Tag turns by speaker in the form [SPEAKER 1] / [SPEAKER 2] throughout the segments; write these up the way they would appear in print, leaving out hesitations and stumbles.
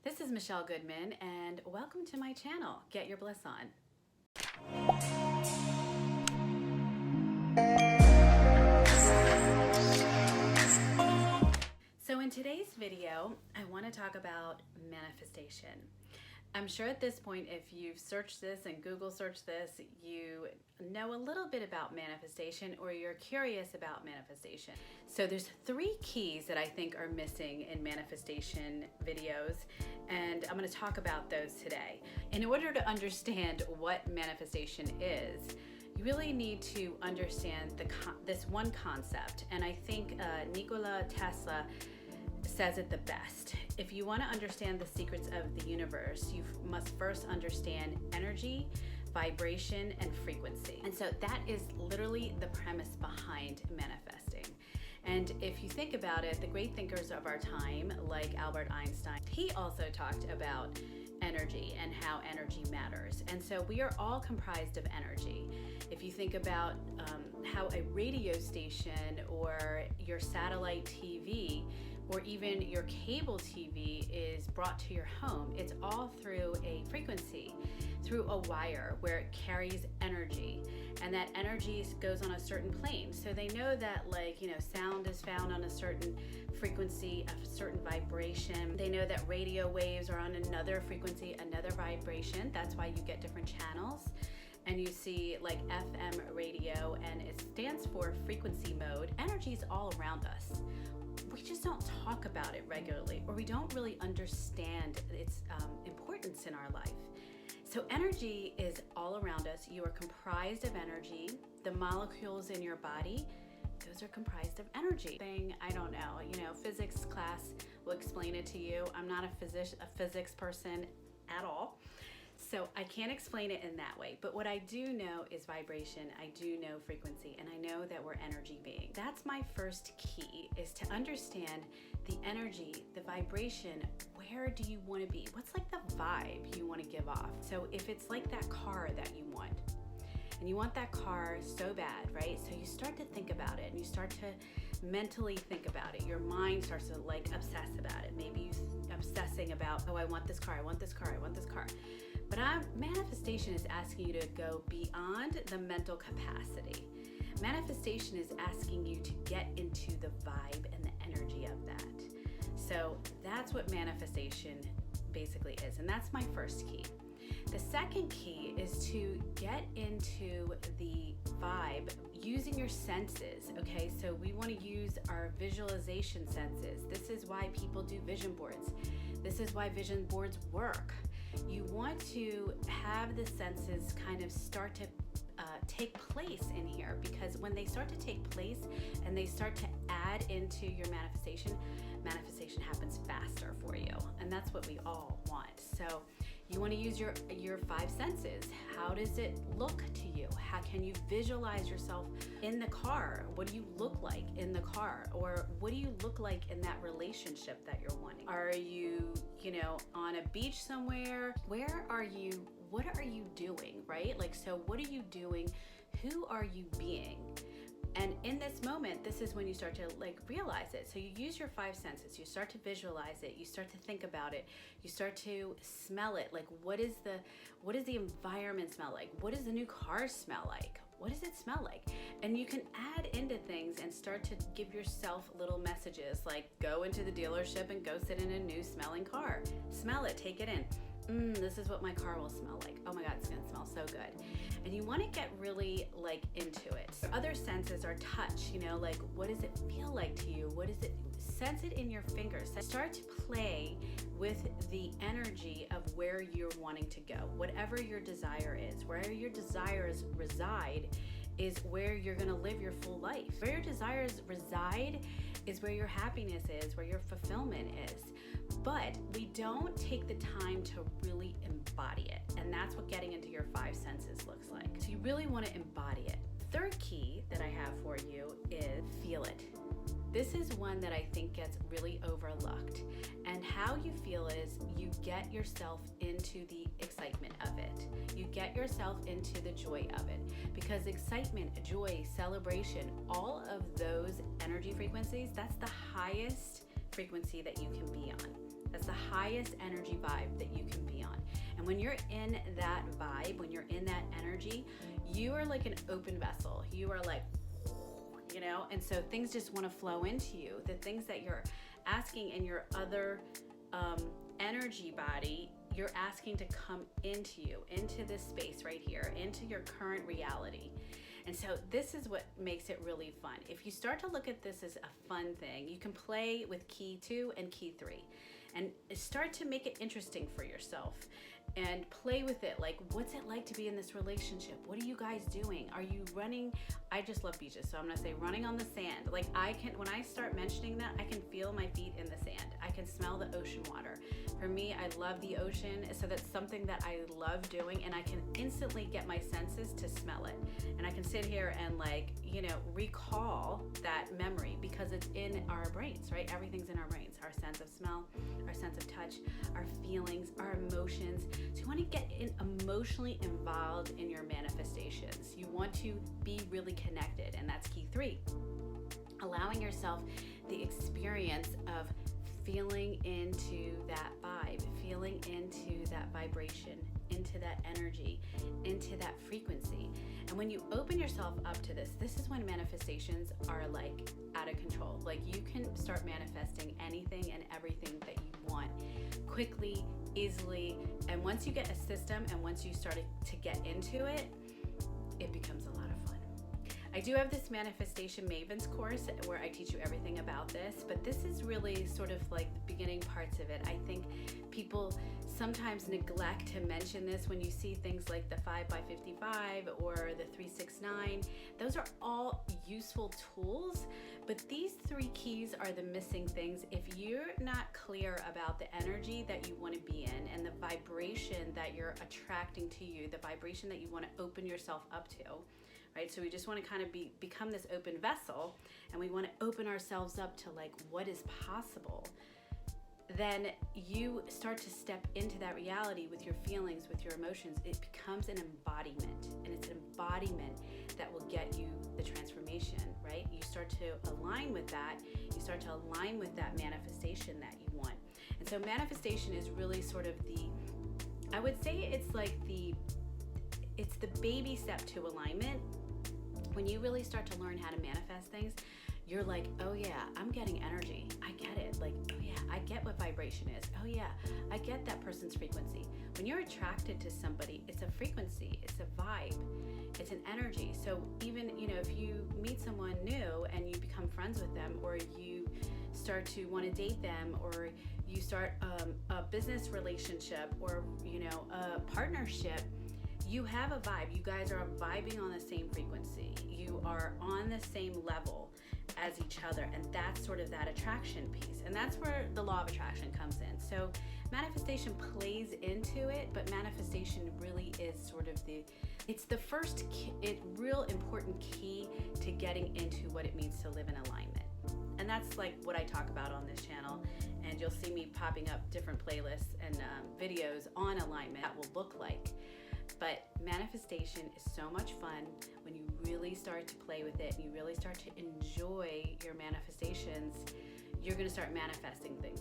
[SPEAKER 1] This is Michelle Goodman, and welcome to my channel, Get Your Bliss On. So in today's video, I want to talk about manifestation. I'm sure at this point, if you've searched this and Google searched this, you know a little bit about manifestation or you're curious about manifestation. So there's 3 keys that I think are missing in manifestation videos, and I'm going to talk about those today. In order to understand what manifestation is, you really need to understand this one concept, and I think Nikola Tesla says it the best. If you want to understand the secrets of the universe, you must first understand energy, vibration, and frequency. And so that is literally the premise behind manifesting. And if you think about it, the great thinkers of our time, like Albert Einstein, he also talked about energy and how energy matters. And so we are all comprised of energy. If you think about how a radio station or your satellite TV or even your cable TV is brought to your home, it's all through a frequency, through a wire where it carries energy, and that energy goes on a certain plane. So they know that, sound is found on a certain frequency, a certain vibration. They know that radio waves are on another frequency, another vibration. That's why you get different channels. And you see like FM radio, and it stands for frequency mode. Energy is all around us. We just don't talk about it regularly, or we don't really understand its importance in our life. So energy is all around us. You are comprised of energy. The molecules in your body, those are comprised of energy. I don't know, physics class will explain it to you. I'm not a physics person at all, so I can't explain it in that way. But what I do know is vibration, I do know frequency, and I know that we're energy beings. That's my first key, is to understand the energy, the vibration. Where do you want to be? What's like the vibe you want to give off? So if it's like that car that you want, and you want that car so bad, right? So you start to think about it, and you start to mentally think about it. Your mind starts to obsess about it. Maybe you're obsessing about, oh, I want this car, I want this car, I want this car. But manifestation is asking you to go beyond the mental capacity. Manifestation is asking you to get into the vibe and the energy of that. So that's what manifestation basically is, and that's my first key. The second key is to get into the vibe using your senses, okay? So we want to use our visualization senses. This is why people do vision boards. This is why vision boards work. You want to have the senses kind of start to take place in here, because when they start to take place and they start to add into your manifestation happens faster for you, and that's what we all want. So you want to use your 5 senses. How does it look to you? How can you visualize yourself in the car? What do you look like in the car? Or what do you look like in that relationship that you're wanting? Are you, on a beach somewhere? Where are you? What are you doing, right? So what are you doing? Who are you being? And in this moment, this is when you start to realize it. So you use your 5 senses. You start to visualize it. You start to think about it. You start to smell it. What does the environment smell like? What does the new car smell like? What does it smell like? And you can add into things and start to give yourself little messages, like go into the dealership and go sit in a new smelling car. Smell it, take it in. This is what my car will smell like. Oh my God, it's gonna smell so good. And you wanna get really into it. Other senses are touch, what does it feel like to you? What is it? Sense it in your fingers. Start to play with the energy of where you're wanting to go. Whatever your desire is, wherever your desires reside is where you're gonna live your full life. Where your desires reside is where your happiness is, where your fulfillment is. But we don't take the time to really embody it. And that's what getting into your 5 senses looks like. So you really want to embody it. Third key that I have for you is feel it. This is one that I think gets really overlooked. And how you feel is you get yourself into the excitement of it. You get yourself into the joy of it. Because excitement, joy, celebration, all of those energy frequencies, that's the highest frequency that you can be on. That's the highest energy vibe that you can be on. And when you're in that vibe, when you're in that energy, you are like an open vessel. You are like, you know, and so things just want to flow into you. The things that you're asking in your other energy body, you're asking to come into you, into this space right here, into your current reality. And so this is what makes it really fun. If you start to look at this as a fun thing, you can play with key 2 and key 3 and start to make it interesting for yourself and play with it. Like, what's it like to be in this relationship? What are you guys doing? Are you running? I just love beaches, so I'm gonna say running on the sand. Like, when I start mentioning that, I can feel my feet in the sand. I can smell the ocean water. For me, I love the ocean, so that's something that I love doing, and I can instantly get my senses to smell it. And I can sit here and, like, you know, recall that memory because it's in our brains, right? Everything's in our brains. Our sense of smell, our sense of touch, our feelings, our emotions. So you want to get emotionally involved in your manifestations. You want to be really connected, and that's key 3. Allowing yourself the experience of feeling into that vibe, feeling into that vibration, into that energy, into that frequency. And when you open yourself up to this is when manifestations are like out of control. Like, you can start manifesting anything and everything that you want quickly, easily. And once you get a system and once you start to get into it, it becomes a lot of fun. I do have this Manifestation Mavens course where I teach you everything about this, but this is really sort of like the beginning parts of it. I think people sometimes neglect to mention this when you see things like the 5x55 or the 369. Those are all useful tools, but these 3 keys are the missing things. If you're not clear about the energy that you want to be in and the vibration that you're attracting to you, the vibration that you want to open yourself up to, right? So we just want to kind of become this open vessel, and we want to open ourselves up to like what is possible. Then you start to step into that reality with your feelings, with your emotions. It becomes an embodiment, and it's an embodiment that will get you the transformation, right? You start to align with that. You start to align with that manifestation that you want. And so manifestation is really sort of I would say it's like it's the baby step to alignment. When you really start to learn how to manifest things, you're like, oh yeah, I'm getting energy. I get it. Like, oh yeah, I get what vibration is. Oh yeah, I get that person's frequency. When you're attracted to somebody, it's a frequency, it's a vibe, it's an energy. So even, you know, if you meet someone new and you become friends with them, or you start to want to date them, or you start a business relationship, or, you know, a partnership, you have a vibe. You guys are vibing on the same frequency. You are on the same level as each other, and that's sort of that attraction piece, and that's where the law of attraction comes in. So manifestation plays into it, but manifestation really is sort of it's the first real important key to getting into what it means to live in alignment. And that's like what I talk about on this channel, and you'll see me popping up different playlists and videos on alignment that will look like. But manifestation is so much fun when you really start to play with it and you really start to enjoy your manifestations. You're going to start manifesting things.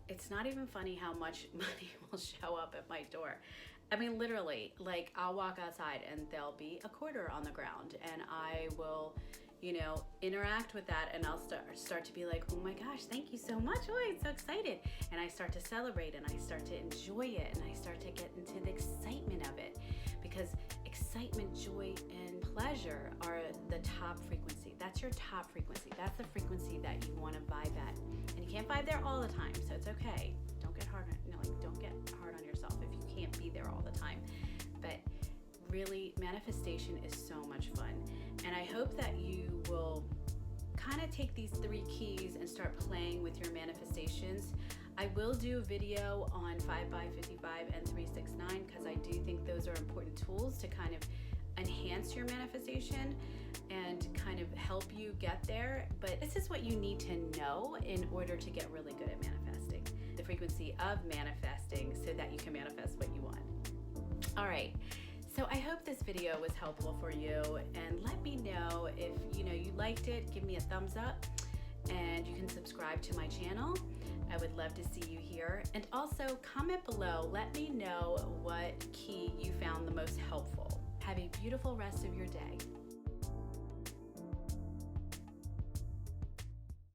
[SPEAKER 1] It's not even funny how much money will show up at my door. I mean, literally, like, I'll walk outside and there'll be a quarter on the ground, and I will, you know, interact with that, and I'll start to be like, oh my gosh, thank you so much. Oh, I'm so excited. And I start to celebrate, and I start to enjoy it, and I start to get into the excitement of it, because excitement, joy, and pleasure are the top frequency. That's your top frequency. That's the frequency that you want to vibe at. And you can't vibe there all the time, so it's okay. Don't get hard on, don't get hard on yourself if you can't be there all the time. But really, manifestation is so much fun. And I hope that you will kind of take these 3 keys and start playing with your manifestations. I will do a video on 5x55 and 369 because I do think those are important tools to kind of enhance your manifestation and kind of help you get there. But this is what you need to know in order to get really good at manifesting. The frequency of manifesting so that you can manifest what you want. All right. So I hope this video was helpful for you, and let me know if you liked it. Give me a thumbs up, and you can subscribe to my channel I would love to see you here. And also comment below, let me know what key you found the most helpful. Have a beautiful rest of your day.